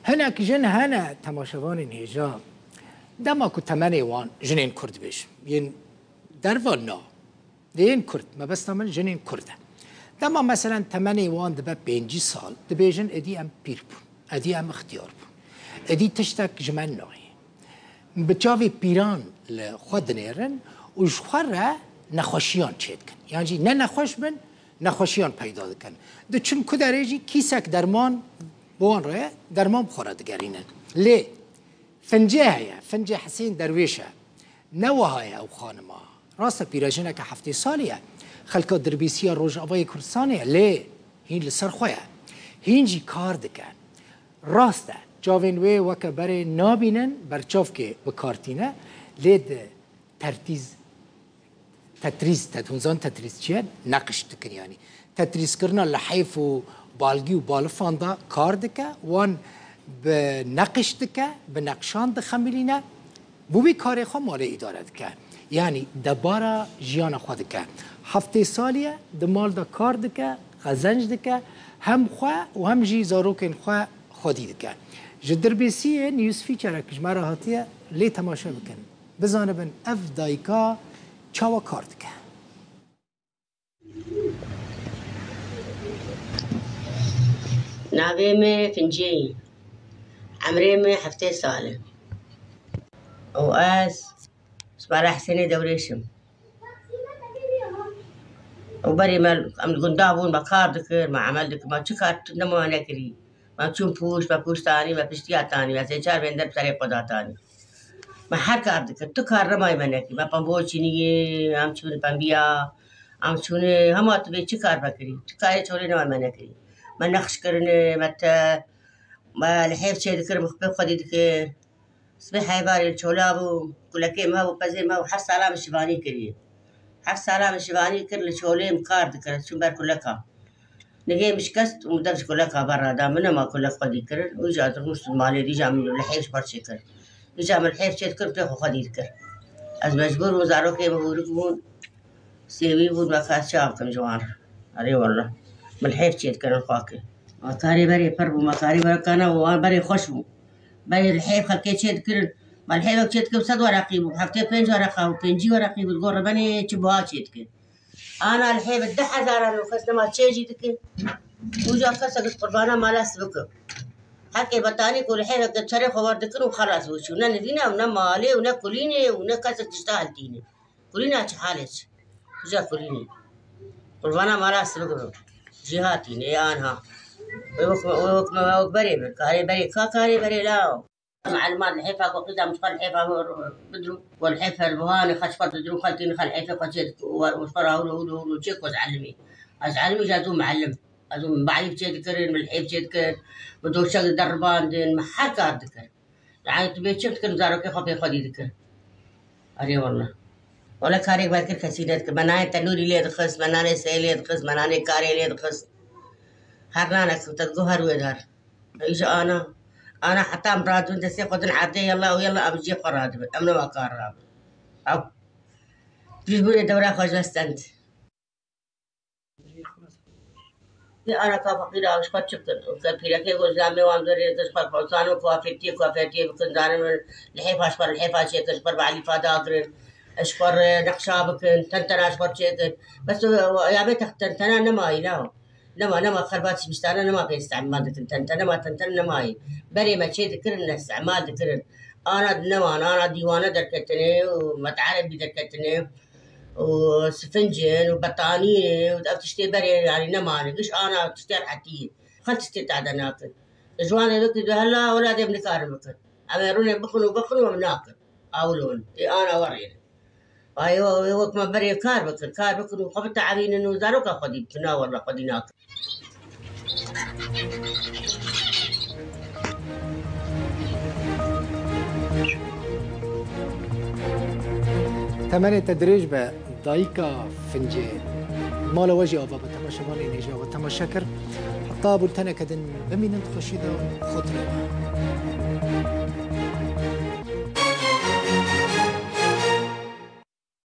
هناك جن هنا تماشوان هجا دما كو تمني وان جنين كرد بيش ين درفالنا دين كرد ما بس تمن جنين كرده دما مثلا تمني وان دبا 5 سال دبيجن ادي ام بير بون ادي ام اختيار بون ادي تشتك جمال نوعي بتشافي بيران لخود نيرن وشخره نخوشیان چید کن یعنی نه نخوش بن نخوشیان پیدا کن دو چون کدرجی کیسک درمان بوان روی درمان بخوره دگرینن لی فنجه حسین درویشه نوهای او خانما راست پیراجنه که هفته سالیه خلق دربیسی روز آوای کردستانیه لی هین لسر خویه هینجی کار دکن راسته جاوین وی وکه برای نابینن برچاف که بکارتینه لی تتريز چیه نقش دکن یعنی تتريز کرنا لحیف و بالگی و بالفاندا کار دکه وان به نقش دکه به نقشان دخمیلینه بو بی کاری خو مال اداره دکه یعنی دبارا جیان خود دکه هفته سالیه دمال دا کار دکه خزنج دکه هم خو و هم جی زاروکن خو خودی دکه جدر بیسی نیوز فیچر کجمره هاتیه لی تماشا بکن بزانه بن اف دایکا چاوا کار دکه ناوی فنجی عمري هفته ساله وآز سبارة حسيني دوريشم وبري ما قندابون بكار دكر ما عمل دكر ما تشكات نمو نكري ما تشوم بوش ما بوش تاني ما بشتيا تاني ما سيجار بندر بسري قدا تاني ما حر كار دكر تكار رماي منكي ما بامبوشيني عم شوني بامبيا عم شوني هما تبي تكار بكري تكاري شوري نماي منكي ما نخش كرني ما الحيف شيء ذكر مخبي خدي ذكر صبح عبارة الشولابو كل كيم هاو بزي ما هو حس علام الشباني كريه حس علام الشباني كر لشولي مكار ذكر شو بار كل كا نجي مش كست ومدرج كل كا برا دامنا ما كل خدي ذكر وجا تروس مالي رجع من الحيف برشة كر رجع من الحيف شيء ذكر بتاخو خدي ذكر از مجبور وزارو كي بقولكون سيوي بود ما خاص شافكم جوار علي والله من الحيف شيء ذكر الخاكي مكاري بري فربو مكاري بري كانوا وبري خشبو بري الحيف خلكي شيء ذكر ما الحيف شيء ذكر صد ورقيبو حفتي بينج ورقة وبينجي ورقيبو الغرة بني تبوها شيء ذكر أنا الحيف الدح هزار أنا وخسنا ما تشيجي ذكر وجا كسر قربانا ما لاس بكر حكي بطاني كل الحيف قد شري خبر ذكر وخلاص وشو ندينا ونمالي ونكليني ونكسر تشتغل تيني كلنا شحالش وجا كليني قربانا ما لاس بكر جهاتي نيانها ووك بري كاري بري لا معلومات الحيفا وقيدها مش قال الحيفا بدرو والحيفا البهاني خشفت بدرو خلتيني خل الحيفا قشيت وصفرها هولو تشيك وزعلمي ازعلمي جاتو معلم ازوم بعرف شيء ذكر من الحيف شيء ذكر بدو شغل دربان دين ما حكى ذكر يعني تبي شفت كن زاروكي خفي خدي ذكر اري والله ولا كاري باكر كسيدت مناي تنوري لي دخس مناي سيلي دخس مناي كاري لي دخس هرنانك تتقهر ويدهر ايش انا حتى مراد وانت سيقود العادي يلا ويلا ابجي قراد امنا ما قراب او تجيبوني دورة خوش بستنت انا كفقيرة وش قد شفت كفيرة كي يقول زامي وامدوري تشبر فوزان وكوافيتي بكن دانا من الحيف اشبر الحيف اشيك اشبر بعلي فادا اقرن اشبر نقشا بكن تنتنا اشبر شيك بس يا بيت تنتنا نماي لا نما خربات بستانا نما بيستعمال تنتن نما تنتن نماي بري ما شيء ذكر الاستعمال ذكر انا نما انا ديوانه دركتني ومتعرف بدركتني وسفنجن وبطانيه وتشتي بري يعني نما ليش انا تشتي حتي خلت تشتي تعد ناكل جوانا ذكر هلا اولادي ابن كارمك امروني بخنوا ومناكل اولون انا وريني ايوه وقت ما بري كاربك وقبت عارين انه زاروك خدي تناول خدي ناكل تمني تدريج بدايكا فنجي مالا وجه أبا بتماشى نيجا وتماشكر حتى بولتنا كدن بمين خشيدة خطرة